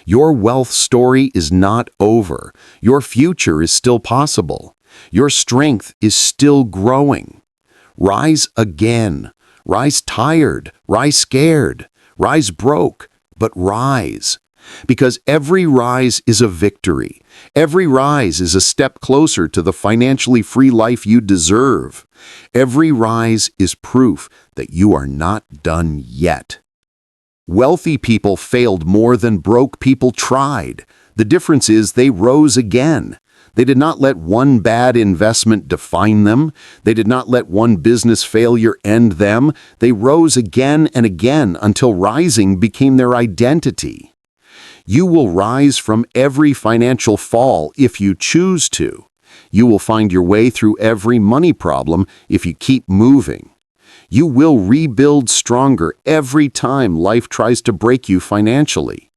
Your wealth story is not over. Your future is still possible. Your strength is still growing. Rise again. Rise tired. Rise scared. Rise broke, but rise. Because every rise is a victory. Every rise is a step closer to the financially free life you deserve. Every rise is proof that you are not done yet. Wealthy people failed more than broke people tried. The difference is they rose again. They did not let one bad investment define them. They did not let one business failure end them. They rose again and again until rising became their identity. You will rise from every financial fall if you choose to. You will find your way through every money problem if you keep moving. You will rebuild stronger every time life tries to break you financially.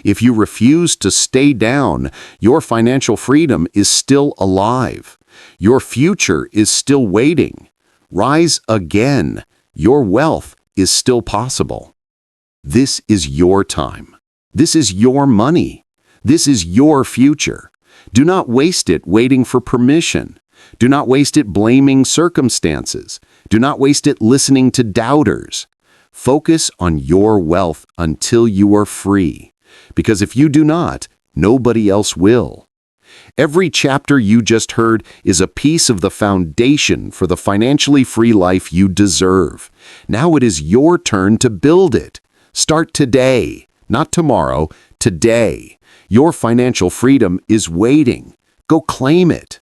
If you refuse to stay down, your financial freedom is still alive. Your future is still waiting. Rise again. Your wealth is still possible. This is your time. This is your money. This is your future. Do not waste it waiting for permission. Do not waste it blaming circumstances. Do not waste it listening to doubters. Focus on your wealth until you are free. Because if you do not, nobody else will. Every chapter you just heard is a piece of the foundation for the financially free life you deserve. Now it is your turn to build it. Start today, not tomorrow, today. Your financial freedom is waiting. Go claim it.